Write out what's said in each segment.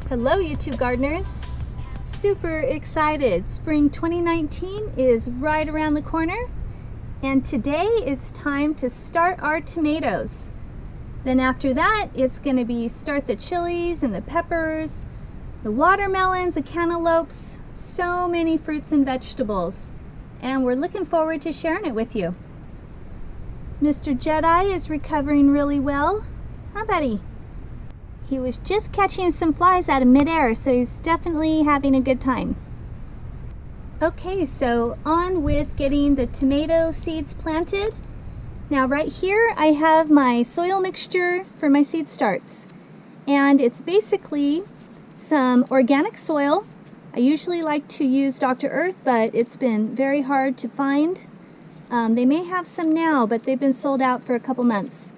Hello YouTube gardeners! Super excited! Spring 2019 is right around the corner, and today it's time to start our tomatoes. Then after that it's going to be start the chilies and the peppers, the watermelons, the cantaloupes, so many fruits and vegetables, and we're looking forward to sharing it with you. Mr. Jedi is recovering really well. Huh, buddy? He was just catching some flies out of midair, so he's definitely having a good time. Okay, so on with getting the tomato seeds planted. Now right here I have my soil mixture for my seed starts. And it's basically some organic soil. I usually like to use Dr. Earth, but it's been very hard to find. They may have some now, but they've been sold out for a couple months.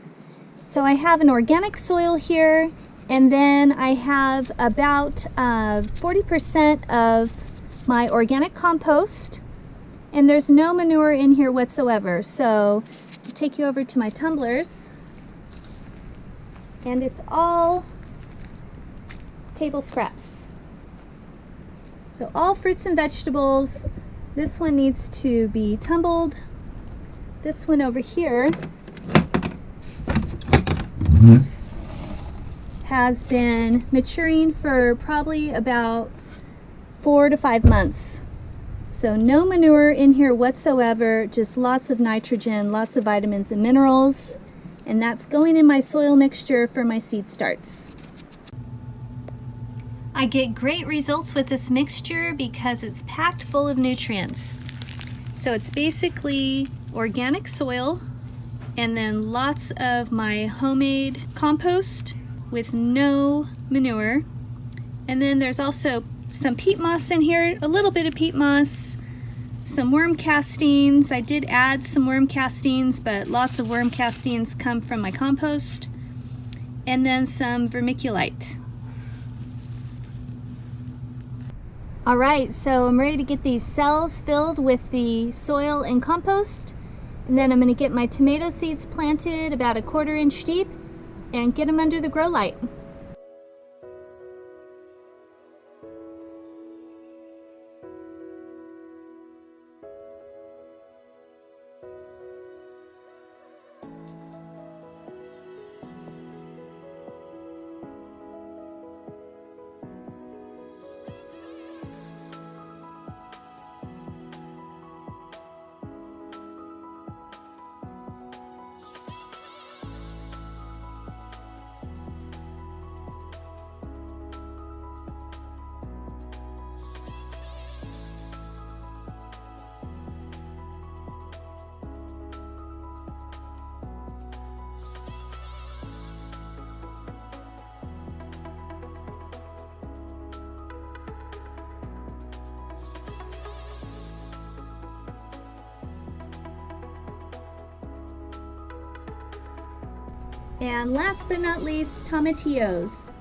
So I have an organic soil here, and then I have about 40% of my organic compost, and there's no manure in here whatsoever. So I'll take you over to my tumblers, and it's all table scraps. So all fruits and vegetables. This one needs to be tumbled. This one over here has been maturing for probably about 4 to 5 months. So no manure in here whatsoever, just lots of nitrogen, lots of vitamins and minerals, and that's going in my soil mixture for my seed starts. I get great results with this mixture because it's packed full of nutrients. So it's basically organic soil and then lots of my homemade compost with no manure. And then there's also some peat moss in here, a little bit of peat moss, some worm castings. I did add some worm castings, but lots of worm castings come from my compost. And then some vermiculite. All right, so I'm ready to get these cells filled with the soil and compost. And then I'm going to get my tomato seeds planted about 1/4 inch deep and get them under the grow light. And last but not least, tomatillos.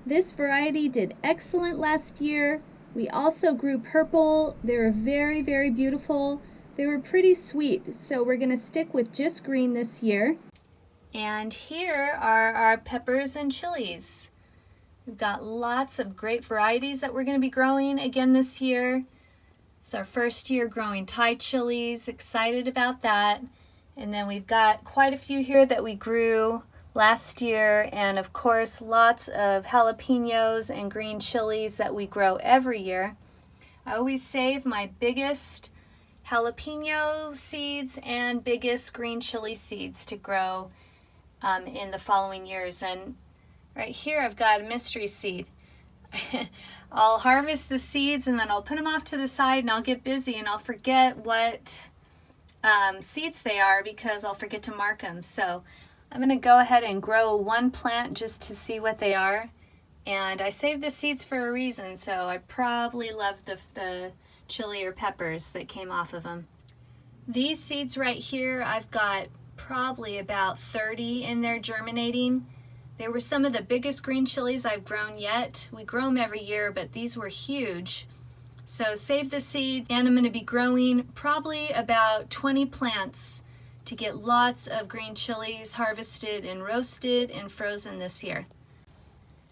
This variety did excellent last year. We also grew purple. They were very, very beautiful. They were pretty sweet, so we're going to stick with just green this year. And here are our peppers and chilies. We've got lots of great varieties that we're going to be growing again this year. It's our first year growing Thai chilies. Excited about that. And then we've got quite a few here that we grew last year, and of course lots of jalapenos and green chilies that we grow every year. I always save my biggest jalapeno seeds and biggest green chili seeds to grow in the following years. And right here I've got a mystery seed. I'll harvest the seeds and then I'll put them off to the side and I'll get busy and I'll forget what seeds they are because I'll forget to mark them. So I'm going to go ahead and grow one plant just to see what they are. And I saved the seeds for a reason, so I probably love the chili or peppers that came off of them. These seeds right here, I've got probably about 30 in there germinating. They were some of the biggest green chilies I've grown yet. We grow them every year, but these were huge. So save the seeds, and I'm going to be growing probably about 20 plants to get lots of green chilies harvested and roasted and frozen this year.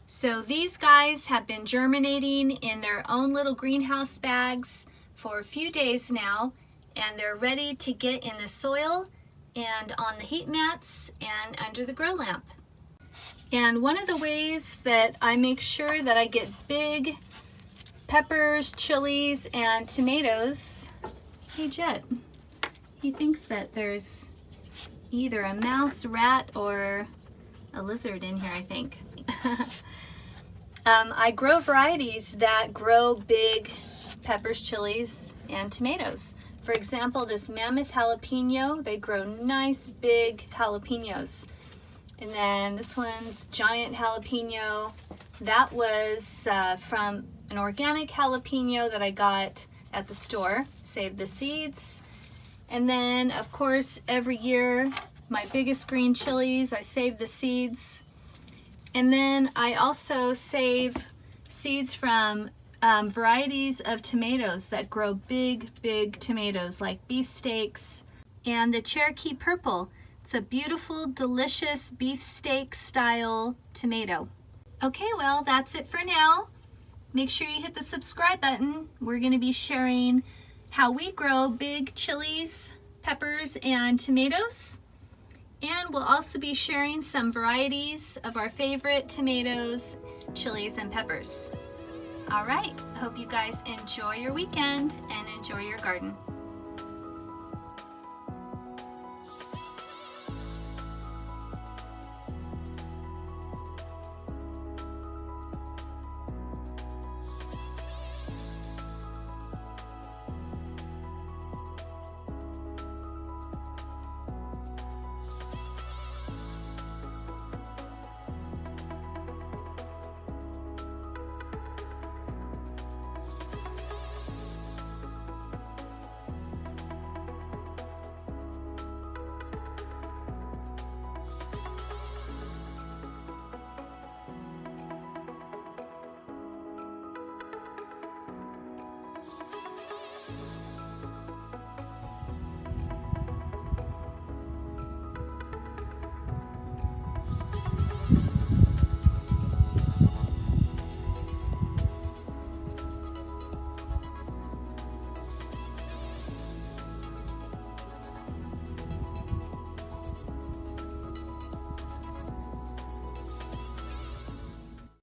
So these guys have been germinating in their own little greenhouse bags for a few days now, and they're ready to get in the soil and on the heat mats and under the grow lamp. And one of the ways that I make sure that I get big peppers, chilies, and tomatoes. Hey Jet, he thinks that there's either a mouse, rat, or a lizard in here, I think. I grow varieties that grow big peppers, chilies, and tomatoes. For example, this mammoth jalapeno, they grow nice big jalapenos. And then this one's giant jalapeno. That was from an organic jalapeno that I got at the store. Saved the seeds. And then, of course, every year, my biggest green chilies, I save the seeds. And then I also save seeds from varieties of tomatoes that grow big, big tomatoes, like beefsteaks. And the Cherokee Purple. It's a beautiful, delicious beefsteak style tomato. Okay, well, that's it for now. Make sure you hit the subscribe button. We're going to be sharing how we grow big chilies, peppers, and tomatoes. And we'll also be sharing some varieties of our favorite tomatoes, chilies, and peppers. All right, I hope you guys enjoy your weekend and enjoy your garden.